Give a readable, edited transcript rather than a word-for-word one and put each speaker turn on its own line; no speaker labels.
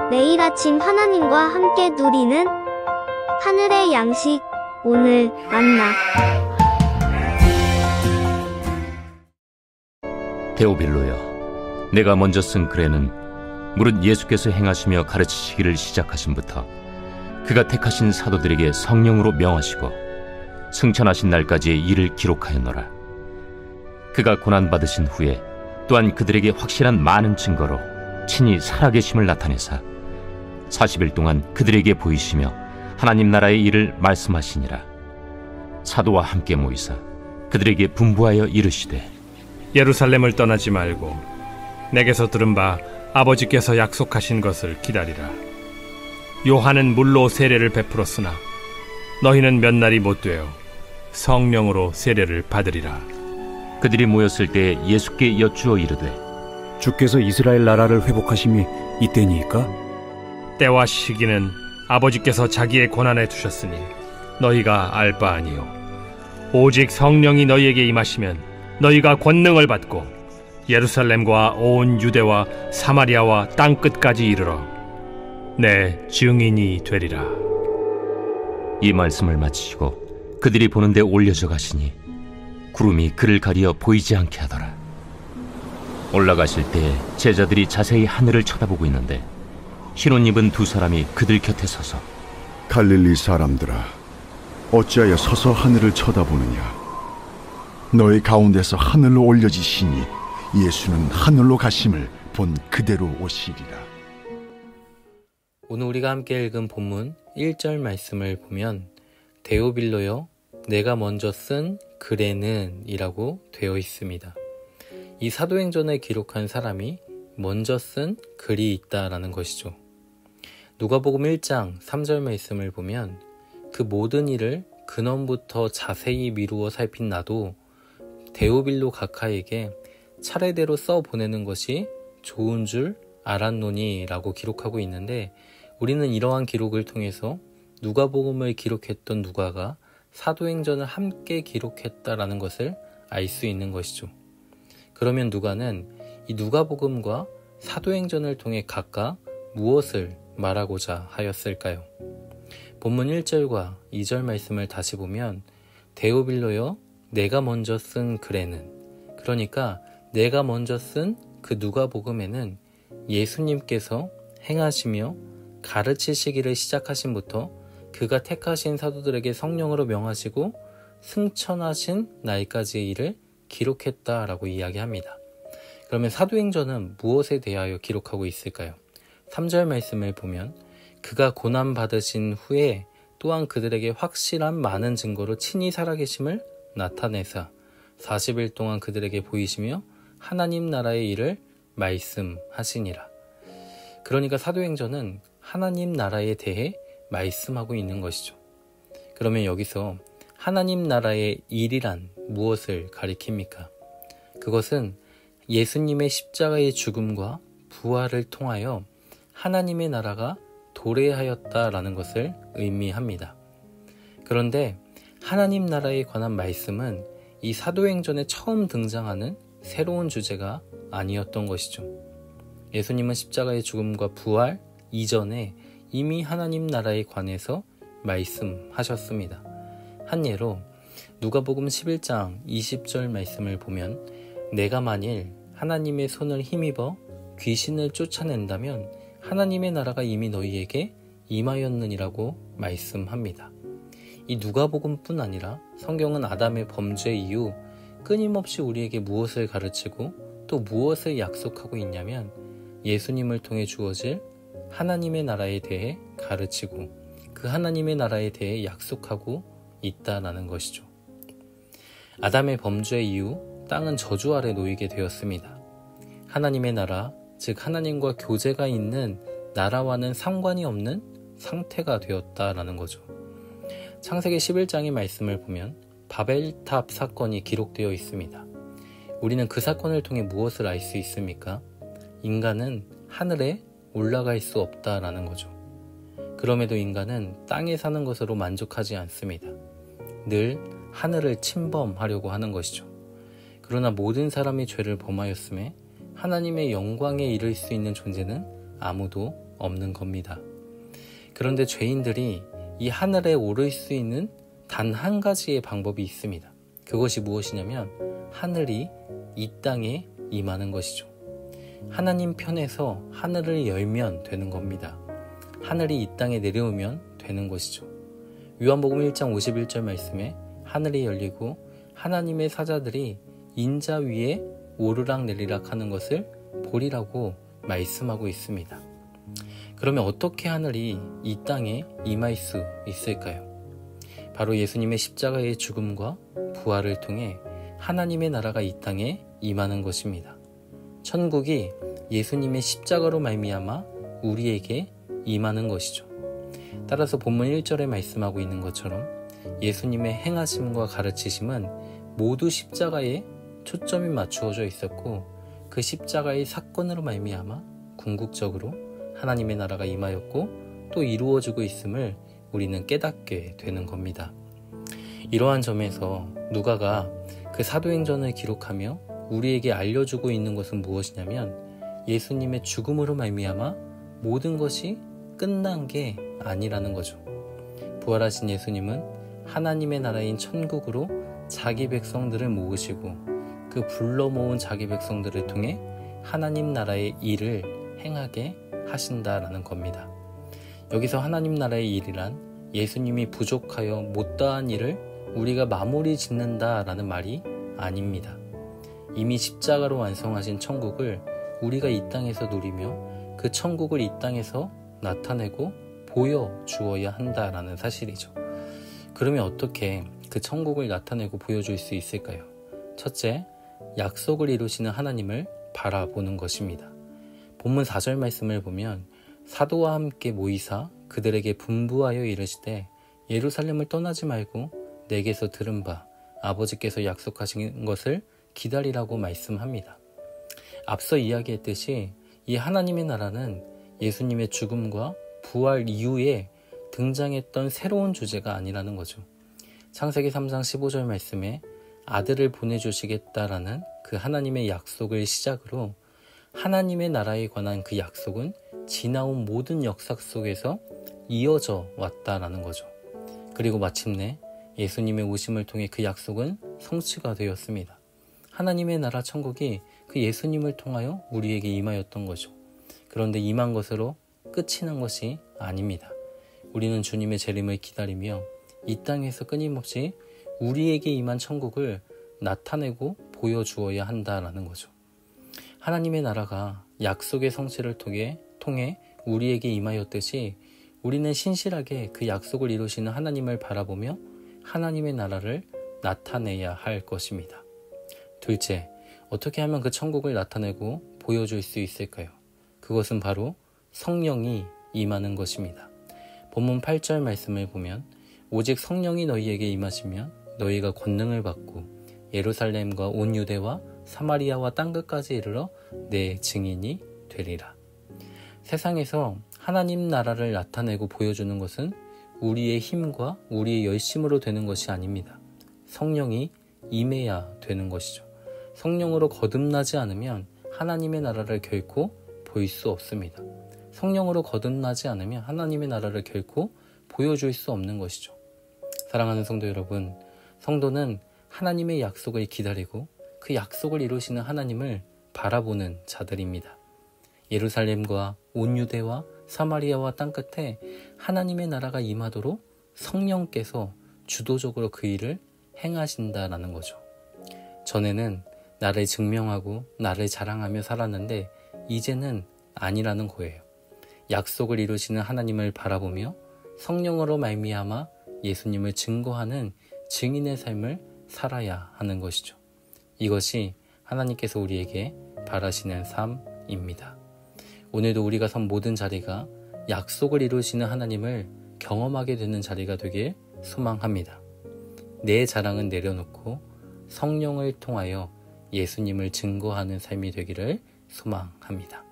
매일 아침 하나님과 함께 누리는 하늘의 양식, 오늘 만나.
데오빌로여, 내가 먼저 쓴 글에는 무릇 예수께서 행하시며 가르치시기를 시작하심부터 그가 택하신 사도들에게 성령으로 명하시고 승천하신 날까지의 일을 기록하였노라. 그가 고난받으신 후에 또한 그들에게 확실한 많은 증거로 친히 살아계심을 나타내사 40일 동안 그들에게 보이시며 하나님 나라의 일을 말씀하시니라. 사도와 함께 모이사 그들에게 분부하여 이르시되,
예루살렘을 떠나지 말고 내게서 들은 바 아버지께서 약속하신 것을 기다리라. 요한은 물로 세례를 베풀었으나 너희는 몇 날이 못 되어 성령으로 세례를 받으리라.
그들이 모였을 때 예수께 여쭈어 이르되,
주께서 이스라엘 나라를 회복하심이 이때니이까?
때와 시기는 아버지께서 자기의 권한에 두셨으니 너희가 알 바 아니요 오직 성령이 너희에게 임하시면 너희가 권능을 받고 예루살렘과 온 유대와 사마리아와 땅끝까지 이르러 내 증인이 되리라.
이 말씀을 마치시고 그들이 보는데 올려져 가시니 구름이 그를 가리어 보이지 않게 하더라. 올라가실 때 제자들이 자세히 하늘을 쳐다보고 있는데 흰 옷 입은 두 사람이 그들 곁에 서서,
갈릴리 사람들아, 어찌하여 서서 하늘을 쳐다보느냐? 너희 가운데서 하늘로 올려지시니 예수는 하늘로 가심을 본 그대로 오시리라.
오늘 우리가 함께 읽은 본문 1절 말씀을 보면 데오빌로여, 내가 먼저 쓴 글에는 이라고 되어 있습니다. 이 사도행전을 기록한 사람이 먼저 쓴 글이 있다라는 것이죠. 누가복음 1장 3절 말씀을 보면 그 모든 일을 근원부터 자세히 미루어 살핀 나도 데오빌로 각하에게 차례대로 써보내는 것이 좋은 줄 알았노니 라고 기록하고 있는데, 우리는 이러한 기록을 통해서 누가복음을 기록했던 누가가 사도행전을 함께 기록했다라는 것을 알 수 있는 것이죠. 그러면 누가는 이 누가복음과 사도행전을 통해 각각 무엇을 말하고자 하였을까요? 본문 1절과 2절 말씀을 다시 보면 데오빌로여, 내가 먼저 쓴 글에는, 그러니까 내가 먼저 쓴 그 누가복음에는 예수님께서 행하시며 가르치시기를 시작하심부터 그가 택하신 사도들에게 성령으로 명하시고 승천하신 날까지의 일을 기록했다라고 이야기합니다. 그러면 사도행전은 무엇에 대하여 기록하고 있을까요? 3절 말씀을 보면 그가 고난받으신 후에 또한 그들에게 확실한 많은 증거로 친히 살아계심을 나타내사 40일 동안 그들에게 보이시며 하나님 나라의 일을 말씀하시니라. 그러니까 사도행전은 하나님 나라에 대해 말씀하고 있는 것이죠. 그러면 여기서 하나님 나라의 일이란 무엇을 가리킵니까? 그것은 예수님의 십자가의 죽음과 부활을 통하여 하나님의 나라가 도래하였다라는 것을 의미합니다. 그런데 하나님 나라에 관한 말씀은 이 사도행전에 처음 등장하는 새로운 주제가 아니었던 것이죠. 예수님은 십자가의 죽음과 부활 이전에 이미 하나님 나라에 관해서 말씀하셨습니다. 한 예로 누가복음 11장 20절 말씀을 보면 내가 만일 하나님의 손을 힘입어 귀신을 쫓아낸다면 하나님의 나라가 이미 너희에게 임하였느니라고 말씀합니다. 이 누가복음뿐 아니라 성경은 아담의 범죄 이후 끊임없이 우리에게 무엇을 가르치고 또 무엇을 약속하고 있냐면 예수님을 통해 주어질 하나님의 나라에 대해 가르치고 그 하나님의 나라에 대해 약속하고 있다라는 것이죠. 아담의 범죄 이후 땅은 저주 아래 놓이게 되었습니다. 하나님의 나라, 즉 하나님과 교제가 있는 나라와는 상관이 없는 상태가 되었다라는 거죠. 창세기 11장의 말씀을 보면 바벨탑 사건이 기록되어 있습니다. 우리는 그 사건을 통해 무엇을 알 수 있습니까? 인간은 하늘에 올라갈 수 없다라는 거죠. 그럼에도 인간은 땅에 사는 것으로 만족하지 않습니다. 늘 하늘을 침범하려고 하는 것이죠. 그러나 모든 사람이 죄를 범하였음에 하나님의 영광에 이를 수 있는 존재는 아무도 없는 겁니다. 그런데 죄인들이 이 하늘에 오를 수 있는 단 한 가지의 방법이 있습니다. 그것이 무엇이냐면 하늘이 이 땅에 임하는 것이죠. 하나님 편에서 하늘을 열면 되는 겁니다. 하늘이 이 땅에 내려오면 되는 것이죠. 요한복음 1장 51절 말씀에 하늘이 열리고 하나님의 사자들이 인자 위에 오르락 내리락 하는 것을 보리라고 말씀하고 있습니다. 그러면 어떻게 하늘이 이 땅에 임할 수 있을까요? 바로 예수님의 십자가의 죽음과 부활을 통해 하나님의 나라가 이 땅에 임하는 것입니다. 천국이 예수님의 십자가로 말미암아 우리에게 임하는 것이죠. 따라서 본문 1절에 말씀하고 있는 것처럼 예수님의 행하심과 가르치심은 모두 십자가에 초점이 맞추어져 있었고 그 십자가의 사건으로 말미암아 궁극적으로 하나님의 나라가 임하였고 또 이루어지고 있음을 우리는 깨닫게 되는 겁니다. 이러한 점에서 누가가 그 사도행전을 기록하며 우리에게 알려주고 있는 것은 무엇이냐면 예수님의 죽음으로 말미암아 모든 것이 끝난 게 아니라는 거죠. 부활하신 예수님은 하나님의 나라인 천국으로 자기 백성들을 모으시고 그 불러 모은 자기 백성들을 통해 하나님 나라의 일을 행하게 하신다라는 겁니다. 여기서 하나님 나라의 일이란 예수님이 부족하여 못다한 일을 우리가 마무리 짓는다라는 말이 아닙니다. 이미 십자가로 완성하신 천국을 우리가 이 땅에서 누리며 그 천국을 이 땅에서 나타내고 보여주어야 한다라는 사실이죠. 그러면 어떻게 그 천국을 나타내고 보여줄 수 있을까요? 첫째, 약속을 이루시는 하나님을 바라보는 것입니다. 본문 4절 말씀을 보면 사도와 함께 모이사 그들에게 분부하여 이르시되 예루살렘을 떠나지 말고 내게서 들은 바 아버지께서 약속하신 것을 기다리라고 말씀합니다. 앞서 이야기했듯이 이 하나님의 나라는 예수님의 죽음과 부활 이후에 등장했던 새로운 주제가 아니라는 거죠. 창세기 3장 15절 말씀에 아들을 보내주시겠다라는 그 하나님의 약속을 시작으로 하나님의 나라에 관한 그 약속은 지나온 모든 역사 속에서 이어져 왔다라는 거죠. 그리고 마침내 예수님의 오심을 통해 그 약속은 성취가 되었습니다. 하나님의 나라 천국이 그 예수님을 통하여 우리에게 임하였던 거죠. 그런데 임한 것으로 끝이 난 것이 아닙니다. 우리는 주님의 재림을 기다리며 이 땅에서 끊임없이 우리에게 임한 천국을 나타내고 보여주어야 한다라는 거죠. 하나님의 나라가 약속의 성취를 통해 우리에게 임하였듯이 우리는 신실하게 그 약속을 이루시는 하나님을 바라보며 하나님의 나라를 나타내야 할 것입니다. 둘째, 어떻게 하면 그 천국을 나타내고 보여줄 수 있을까요? 그것은 바로 성령이 임하는 것입니다. 본문 8절 말씀을 보면 오직 성령이 너희에게 임하시면 너희가 권능을 받고 예루살렘과 온 유대와 사마리아와 땅끝까지 이르러 내 증인이 되리라. 세상에서 하나님 나라를 나타내고 보여주는 것은 우리의 힘과 우리의 열심으로 되는 것이 아닙니다. 성령이 임해야 되는 것이죠. 성령으로 거듭나지 않으면 하나님의 나라를 결코 볼 수 없습니다. 성령으로 거듭나지 않으면 하나님의 나라를 결코 보여줄 수 없는 것이죠. 사랑하는 성도 여러분, 성도는 하나님의 약속을 기다리고 그 약속을 이루시는 하나님을 바라보는 자들입니다. 예루살렘과 온 유대와 사마리아와 땅끝에 하나님의 나라가 임하도록 성령께서 주도적으로 그 일을 행하신다라는 거죠. 전에는 나를 증명하고 나를 자랑하며 살았는데 이제는 아니라는 거예요. 약속을 이루시는 하나님을 바라보며 성령으로 말미암아 예수님을 증거하는 증인의 삶을 살아야 하는 것이죠. 이것이 하나님께서 우리에게 바라시는 삶입니다. 오늘도 우리가 선 모든 자리가 약속을 이루시는 하나님을 경험하게 되는 자리가 되길 소망합니다. 내 자랑은 내려놓고 성령을 통하여 예수님을 증거하는 삶이 되기를 소망합니다.